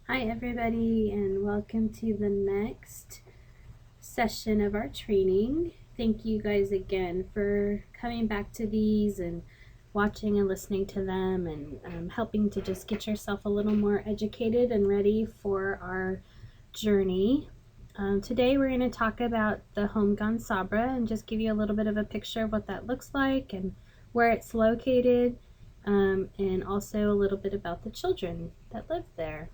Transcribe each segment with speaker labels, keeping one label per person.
Speaker 1: Hi everybody, and welcome to the next session of our training. Thank you guys again for coming back to these and watching and listening to them and helping to just get yourself a little more educated and ready for our journey. Today we're going to talk about the home Sabra and just give you a little bit of a picture of what that looks like and where it's located, and also a little bit about the children that live there.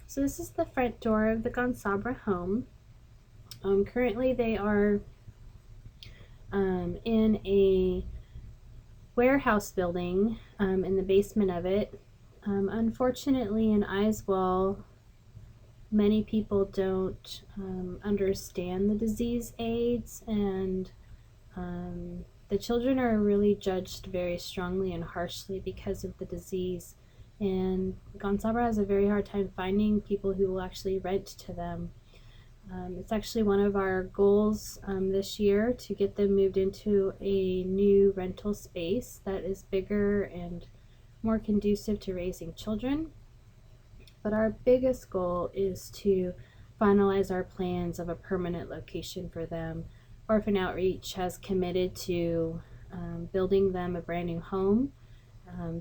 Speaker 1: So this is the front door of the Sabra home. Currently they are in a warehouse building in the basement of it. Unfortunately in Iswell, many people don't understand the disease AIDS, and the children are really judged very strongly and harshly because of the disease. And Sabra has a very hard time finding people who will actually rent to them. It's actually one of our goals this year to get them moved into a new rental space that is bigger and more conducive to raising children. But our biggest goal is to finalize our plans of a permanent location for them. Orphan Outreach has committed to building them a brand new home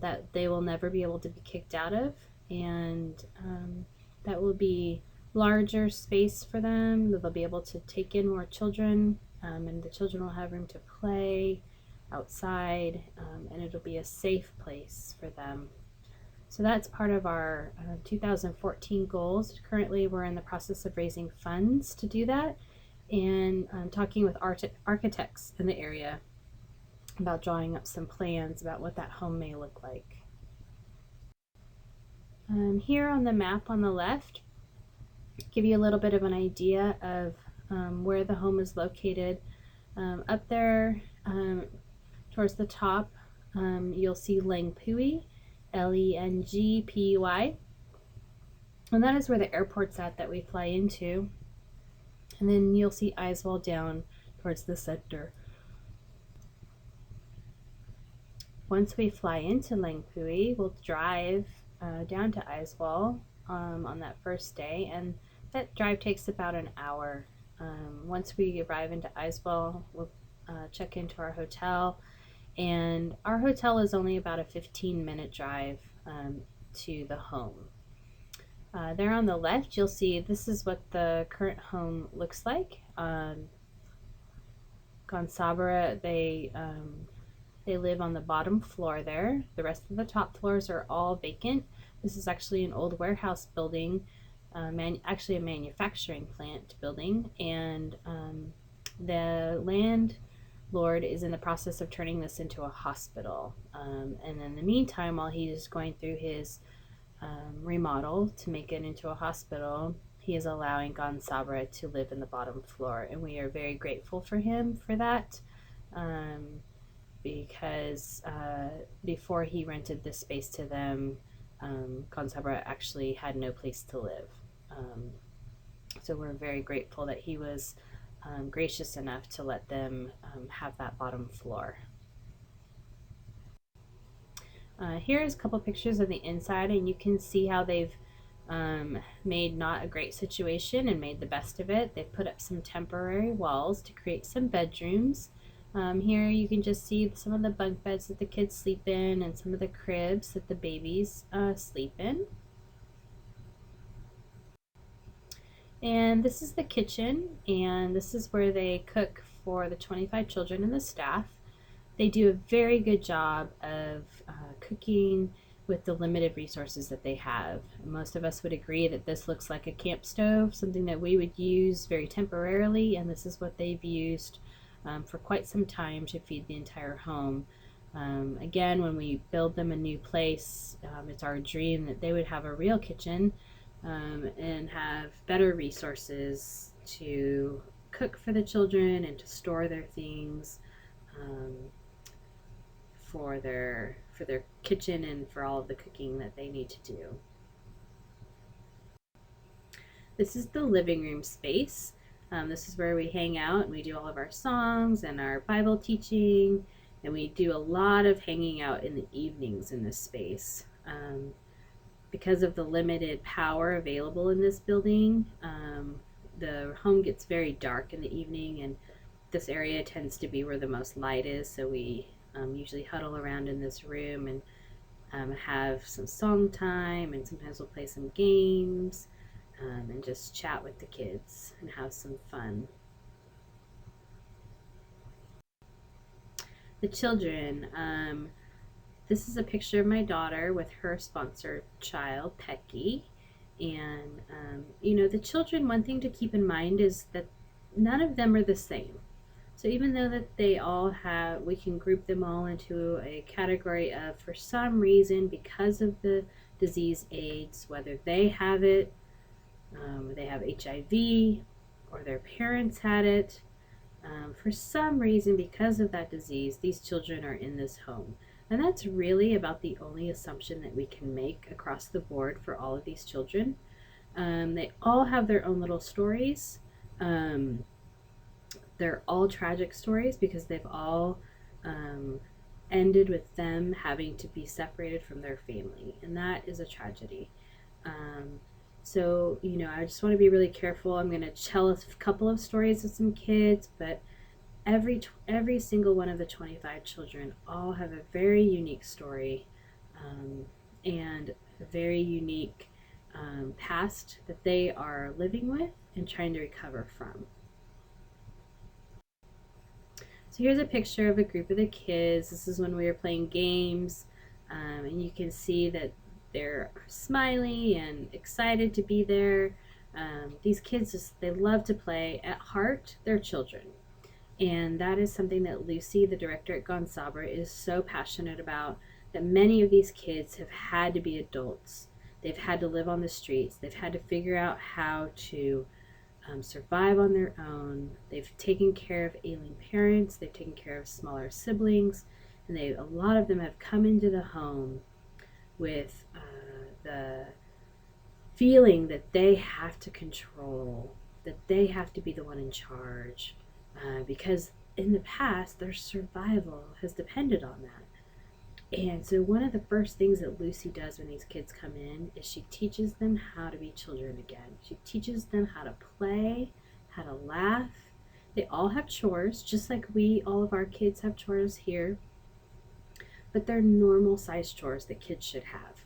Speaker 1: that they will never be able to be kicked out of, and that will be larger space for them. They'll be able to take in more children, and the children will have room to play outside, and it'll be a safe place for them. So that's part of our 2014 goals. Currently, we're in the process of raising funds to do that, and talking with architects in the area about drawing up some plans about what that home may look like. Here on the map on the left, give you a little bit of an idea of where the home is located. Up there towards the top, you'll see Lengpui, Lengpui, and that is where the airport's at that we fly into. And then you'll see Iswell down towards the center. Once we fly into Lengpui, we'll drive down to Iswell on that first day, and that drive takes about an hour. Once we arrive into Iswell, we'll check into our hotel, and our hotel is only about a 15-minute drive to the home. There on the left, you'll see this is what the current home looks like. Sabra, they live on the bottom floor there. The rest of the top floors are all vacant. This is actually an old warehouse building, actually a manufacturing plant building, and the landlord is in the process of turning this into a hospital. And in the meantime, while he's going through his remodel to make it into a hospital, he is allowing Sabra to live in the bottom floor, and we are very grateful for him for that. Because before he rented this space to them, Sabra actually had no place to live. So we're very grateful that he was gracious enough to let them have that bottom floor. Here's a couple pictures of the inside, and you can see how they've made not a great situation and made the best of it. They've put up some temporary walls to create some bedrooms. Here you can just see some of the bunk beds that the kids sleep in and some of the cribs that the babies sleep in. And this is the kitchen, and this is where they cook for the 25 children and the staff. They do a very good job of cooking with the limited resources that they have. Most of us would agree that this looks like a camp stove, something that we would use very temporarily, and this is what they've used for quite some time to feed the entire home. Again, when we build them a new place, it's our dream that they would have a real kitchen and have better resources to cook for the children and to store their things for their kitchen and for all of the cooking that they need to do. This is the living room space. This is where we hang out and we do all of our songs and our Bible teaching, and we do a lot of hanging out in the evenings in this space. because of the limited power available in this building, the home gets very dark in the evening, and this area tends to be where the most light is. So we usually huddle around in this room and have some song time, and sometimes we'll play some games and just chat with the kids and have some fun. The children. This is a picture of my daughter with her sponsor child, Pecky. And, the children, one thing to keep in mind is that none of them are the same. So even though that they all have, we can group them all into a category of, for some reason, because of the disease AIDS, whether they have it, they have HIV, or their parents had it, for some reason, because of that disease, these children are in this home. And that's really about the only assumption that we can make across the board for all of these children. They all have their own little stories. They're all tragic stories because they've all ended with them having to be separated from their family. And that is a tragedy. So, I just want to be really careful. I'm going to tell a couple of stories with some kids, but every single one of the 25 children all have a very unique story and a very unique past that they are living with and trying to recover from. So here's a picture of a group of the kids. This is when we were playing games, and you can see that they're smiley and excited to be there. These kids, they love to play. At heart, they're children. And that is something that Lucy, the director at Sabra, is so passionate about, that many of these kids have had to be adults. They've had to live on the streets. They've had to figure out how to survive on their own. They've taken care of ailing parents. They've taken care of smaller siblings. And a lot of them have come into the home with the feeling that they have to control, that they have to be the one in charge. Because in the past, their survival has depended on that. And so one of the first things that Lucy does when these kids come in is she teaches them how to be children again. She teaches them how to play, how to laugh. They all have chores, just like all of our kids have chores here, but they're normal sized chores that kids should have.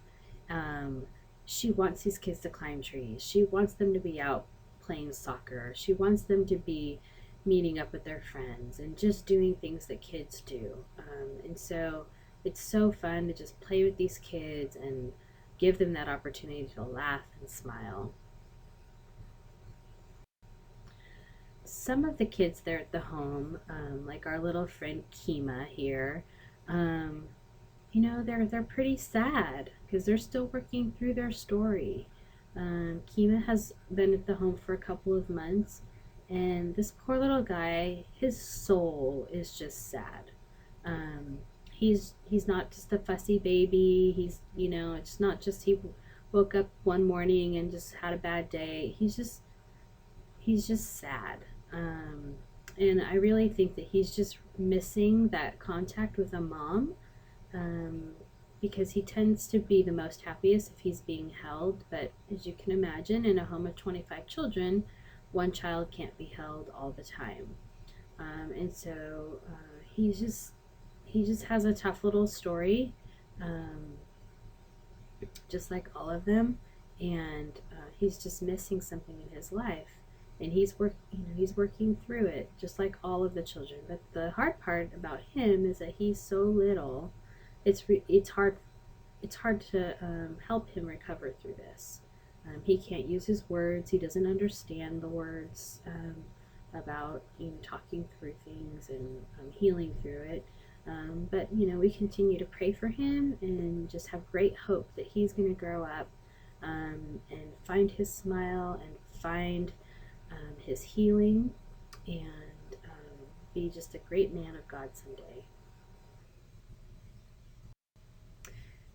Speaker 1: She wants these kids to climb trees. She wants them to be out playing soccer. She wants them to be meeting up with their friends and just doing things that kids do. And so it's so fun to just play with these kids and give them that opportunity to laugh and smile. Some of the kids there at the home, like our little friend Kima here, they're pretty sad because they're still working through their story. Kima has been at the home for a couple of months, and this poor little guy, his soul is just sad. He's not just a fussy baby. It's not just he woke up one morning and just had a bad day. He's just sad. And I really think that he's just missing that contact with a mom, because he tends to be the most happiest if he's being held. But as you can imagine, in a home of 25 children, one child can't be held all the time. And so he just has a tough little story, just like all of them. And he's just missing something in his life. And he's working through it, just like all of the children. But the hard part about him is that he's so little. It's hard to help him recover through this. He can't use his words. He doesn't understand the words about talking through things and healing through it. But we continue to pray for him and just have great hope that he's going to grow up and find his smile and find his healing and be just a great man of God someday.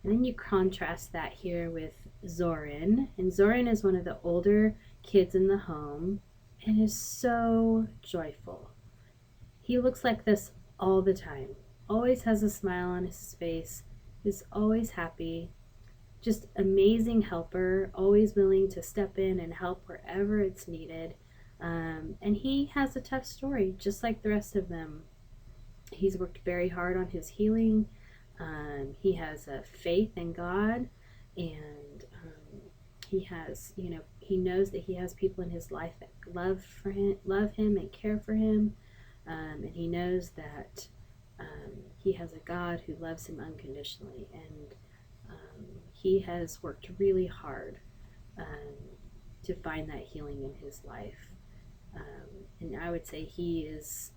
Speaker 1: And then you contrast that here with Zoran. And Zoran is one of the older kids in the home and is so joyful. He looks like this all the time. Always has a smile on his face. Is always happy. just amazing helper, always willing to step in and help wherever it's needed. And he has a tough story, just like the rest of them. He's worked very hard on his healing. He has a faith in God, and he has, he knows that he has people in his life that love him, and care for him, and he knows that he has a God who loves him unconditionally, and he has worked really hard um, to find that healing in his life. And I would say he is,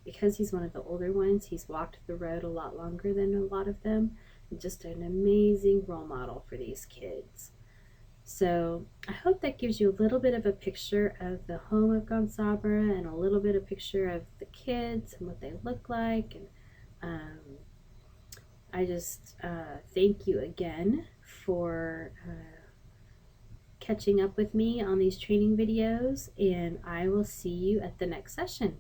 Speaker 1: because he's one of the older ones, he's walked the road a lot longer than a lot of them, and just an amazing role model for these kids. So I hope that gives you a little bit of a picture of the home of Sabra, and a little bit of picture of the kids and what they look like. And I just thank you again for catching up with me on these training videos, and I will see you at the next session.